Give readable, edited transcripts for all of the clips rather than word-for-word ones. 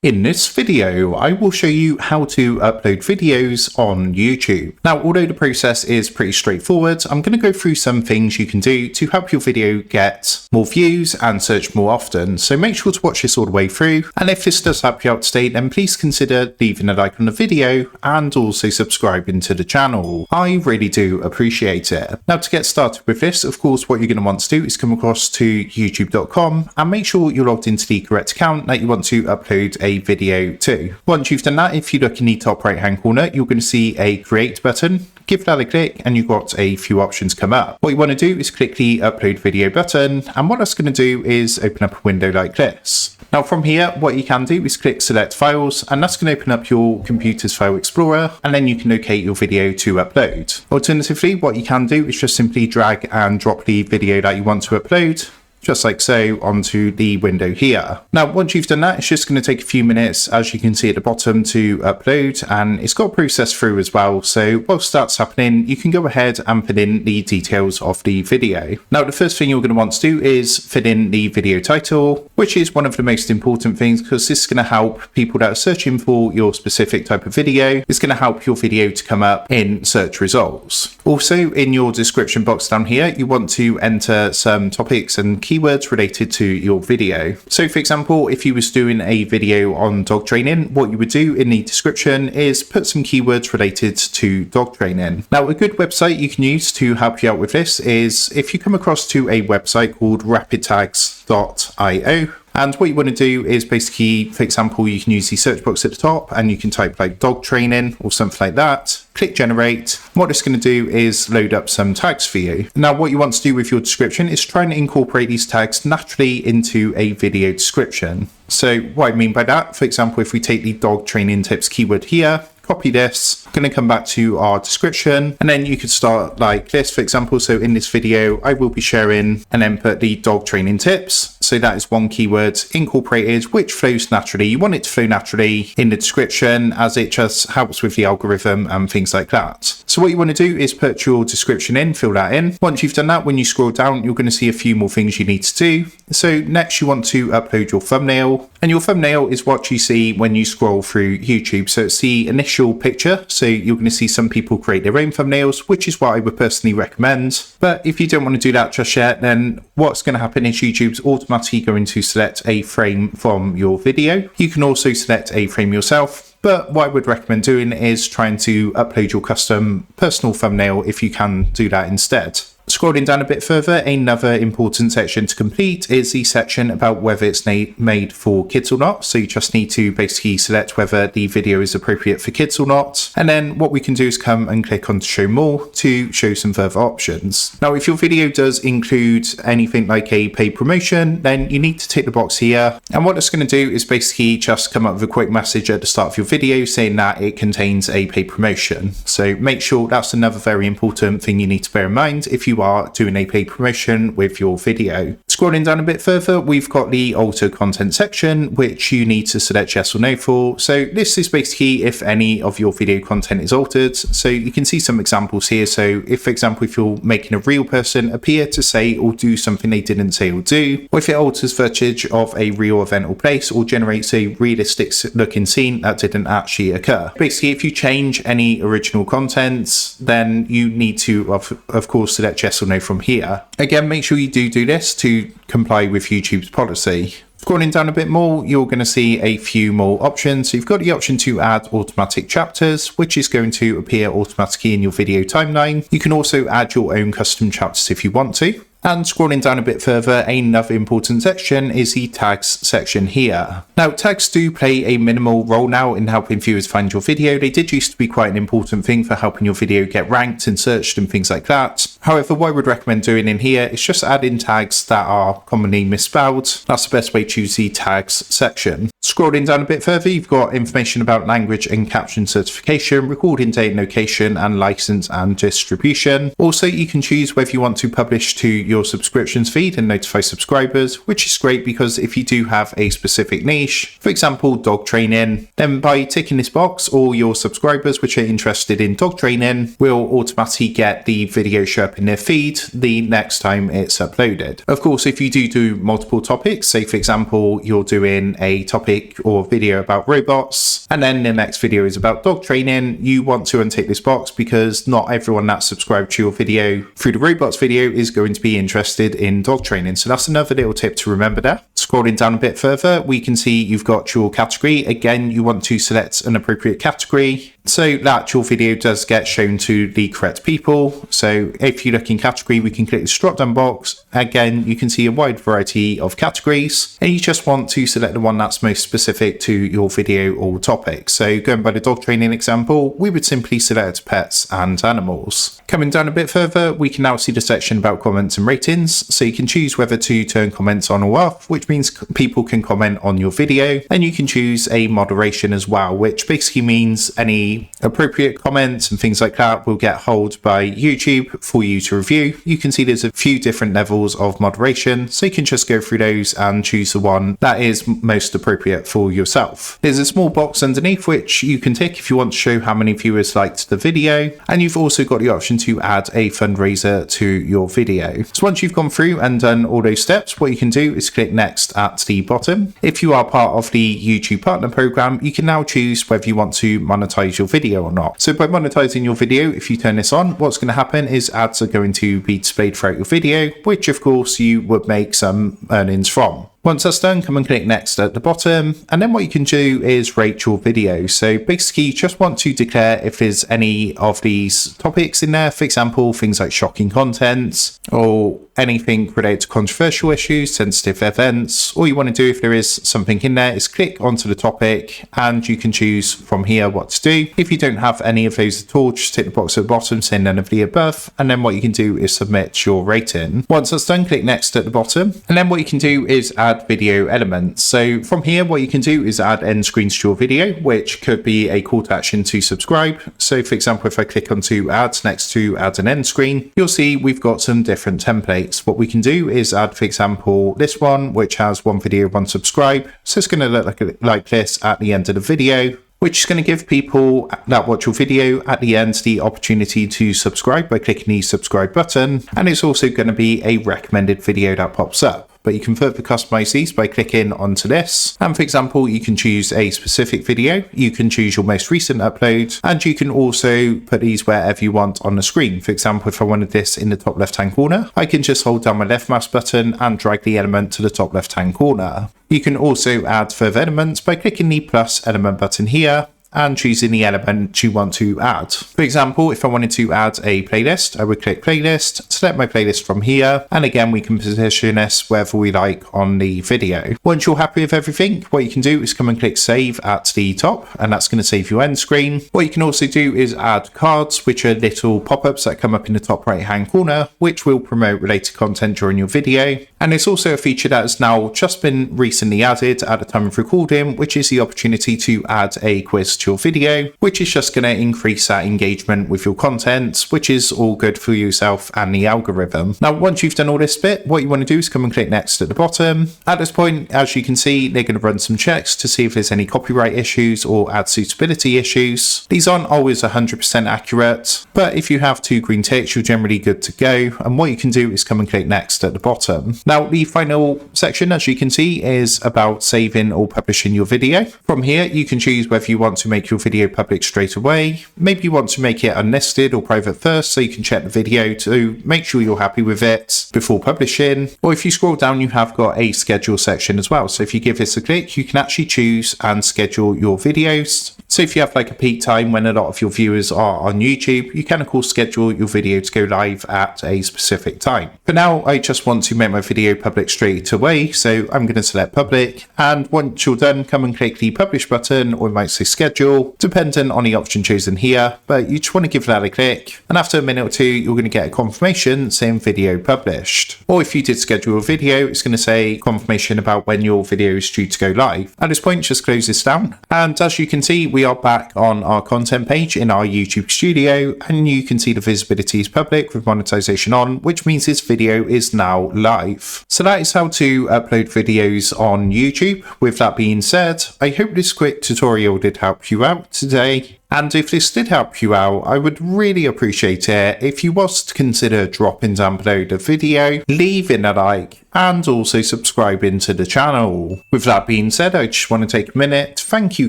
In this video, I will show you how to upload videos on YouTube. Now, although the process is pretty straightforward, I'm going to go through some things you can do to help your video get more views and search more often. So make sure to watch this all the way through. And if this does help you out today, then please consider leaving a like on the video and also subscribing to the channel. I really do appreciate it. Now, to get started with this, of course, what you're going to want to do is come across to youtube.com and make sure you're logged into the correct account that you want to upload a video to. Once you've done that, if you look in the top right hand corner, you're going to see a create button. Give that a click and you've got a few options come up. What you want to do is click the upload video button, and what that's going to do is open up a window like this. Now from here, what you can do is click select files, and that's going to open up your computer's file explorer, and then you can locate your video to upload. Alternatively, what you can do is just simply drag and drop the video that you want to upload, just like so, onto the window here. Now, once you've done that, it's just going to take a few minutes, as you can see at the bottom, to upload, and it's got to process through as well. So whilst that's happening, you can go ahead and put in the details of the video. Now, the first thing you're going to want to do is fill in the video title, which is one of the most important things, because this is going to help people that are searching for your specific type of video. It's going to help your video to come up in search results. Also, in your description box down here, you want to enter some topics and keywords related to your video. So for example, if you was doing a video on dog training, what you would do in the description is put some keywords related to dog training. Now, a good website you can use to help you out with this is if you come across to a website called rapidtags.io. And what you want to do is basically, for example, you can use the search box at the top and you can type like dog training or something like that. Click generate. What it's going to do is load up some tags for you. Now, what you want to do with your description is try and incorporate these tags naturally into a video description. So what I mean by that, for example, if we take the dog training tips keyword here, copy this, I'm going to come back to our description, and then you could start like this, for example. So in this video, I will be sharing and then put the dog training tips. So that is one keyword incorporated, which flows naturally. You want it to flow naturally in the description, as it just helps with the algorithm and things like that. So what you want to do is put your description in, fill that in. Once you've done that, when you scroll down, you're going to see a few more things you need to do. So next you want to upload your thumbnail, and your thumbnail is what you see when you scroll through YouTube. So it's the initial picture. So you're going to see some people create their own thumbnails, which is what I would personally recommend. But if you don't want to do that just yet, then what's going to happen is YouTube's automatically going to select a frame from your video. You can also select a frame yourself, but what I would recommend doing is trying to upload your custom personal thumbnail if you can do that instead. Scrolling down a bit further, another important section to complete is the section about whether it's made for kids or not. So you just need to basically select whether the video is appropriate for kids or not. And then what we can do is come and click on to show more to show some further options. Now, if your video does include anything like a paid promotion, then you need to tick the box here. And what it's going to do is basically just come up with a quick message at the start of your video saying that it contains a paid promotion. So make sure that's another very important thing you need to bear in mind if you are doing a paid promotion with your video. Scrolling down a bit further, we've got the alter content section, which you need to select yes or no for. So this is basically if any of your video content is altered. So you can see some examples here. So if, for example, if you're making a real person appear to say or do something they didn't say or do, or if it alters footage of a real event or place, or generates a realistic looking scene that didn't actually occur. Basically, if you change any original content, then you need to, of course, select yes or no from here. Again, make sure you do this to comply with YouTube's policy. Scrolling down a bit more, you're going to see a few more options. So you've got the option to add automatic chapters, which is going to appear automatically in your video timeline. You can also add your own custom chapters if you want to. And scrolling down a bit further, another important section is the tags section here. Now, tags do play a minimal role now in helping viewers find your video. They did used to be quite an important thing for helping your video get ranked and searched and things like that. However, what I would recommend doing in here is just adding tags that are commonly misspelled. That's the best way to use the tags section. Scrolling down a bit further, you've got information about language and caption certification, recording date and location, and license and distribution. Also, you can choose whether you want to publish to your subscriptions feed and notify subscribers, which is great because if you do have a specific niche, for example, dog training, then by ticking this box, all your subscribers which are interested in dog training will automatically get the video show up in their feed the next time it's uploaded. Of course, if you do multiple topics, say for example, you're doing a topic or video about robots, and then the next video is about dog training, you want to untick this box because not everyone that's subscribed to your video through the robots video is going to be interested in dog training. So that's another little tip to remember there. Scrolling down a bit further, we can see you've got your category. Again, you want to select an appropriate category so that your video does get shown to the correct people. So if you look in category, we can click this drop down box. Again, you can see a wide variety of categories, and you just want to select the one that's most specific to your video or topic. So going by the dog training example, we would simply select pets and animals. Coming down a bit further, we can now see the section about comments and ratings. So you can choose whether to turn comments on or off, which means people can comment on your video. And you can choose a moderation as well, which basically means any appropriate comments and things like that will get held by YouTube for you to review. You can see there's a few different levels of moderation, so you can just go through those and choose the one that is most appropriate for yourself. There's a small box underneath which you can tick if you want to show how many viewers liked the video, and you've also got the option to add a fundraiser to your video. So once you've gone through and done all those steps, what you can do is click next at the bottom. If you are part of the YouTube partner program, you can now choose whether you want to monetize your video or not. So by monetizing your video, if you turn this on, what's going to happen is ads are going to be displayed throughout your video, which of course you would make some earnings from. Once that's done, come and click next at the bottom, and then what you can do is rate your video. So basically you just want to declare if there's any of these topics in there, for example, things like shocking content or anything related to controversial issues, sensitive events. All you want to do if there is something in there is click onto the topic, and you can choose from here what to do. If you don't have any of those at all, just tick the box at the bottom saying none of the above, and then what you can do is submit your rating. Once that's done, click next at the bottom, and then what you can do is add video elements. So from here, what you can do is add end screens to your video, which could be a call to action to subscribe. So for example, if I click onto ads next to add an end screen, you'll see we've got some different templates. What we can do is add, for example, this one, which has one video, one subscribe. So it's going to look like this at the end of the video, which is going to give people that watch your video at the end the opportunity to subscribe by clicking the subscribe button. And it's also going to be a recommended video that pops up. But you can further customize these by clicking onto this. And for example, you can choose a specific video, you can choose your most recent upload, and you can also put these wherever you want on the screen. For example, if I wanted this in the top left hand corner, I can just hold down my left mouse button and drag the element to the top left hand corner. You can also add further elements by clicking the plus element button here and choosing the element you want to add. For example, if I wanted to add a playlist, I would click playlist, select my playlist from here, and again we can position this wherever we like on the video. Once you're happy with everything, what you can do is come and click save at the top, and that's going to save your end screen. What you can also do is add cards, which are little pop-ups that come up in the top right hand corner, which will promote related content during your video. And it's also a feature that has now just been recently added at the time of recording, which is the opportunity to add a quiz to your video, which is just going to increase that engagement with your content, which is all good for yourself and the algorithm. Now, once you've done all this bit, what you want to do is come and click next at the bottom. At this point, as you can see, they're going to run some checks to see if there's any copyright issues or ad suitability issues. These aren't always 100% accurate, but if you have 2 green ticks, you're generally good to go. And what you can do is come and click next at the bottom. Now, the final section, as you can see, is about saving or publishing your video. From here, you can choose whether you want to make your video public straight away. Maybe you want to make it unlisted or private first, so you can check the video to make sure you're happy with it before publishing. Or if you scroll down, you have got a schedule section as well. So if you give this a click, you can actually choose and schedule your videos. So if you have like a peak time when a lot of your viewers are on YouTube, you can of course schedule your video to go live at a specific time. For now, I just want to make my video video public straight away, so I'm going to select public, and once you're done, come and click the publish button, or it might say schedule, dependent on the option chosen here, but you just want to give that a click, and after a minute or two you're going to get a confirmation saying video published. Or if you did schedule a video, it's going to say confirmation about when your video is due to go live. At this point, just close this down, and as you can see, we are back on our content page in our YouTube studio, and you can see the visibility is public with monetization on, which means this video is now live. So that is how to upload videos on YouTube. With that being said, I hope this quick tutorial did help you out today. And if this did help you out, I would really appreciate it if you was to consider dropping down below the video, leaving a like, and also subscribing to the channel. With that being said, I just want to take a minute to thank you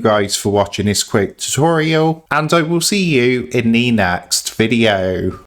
guys for watching this quick tutorial, and I will see you in the next video.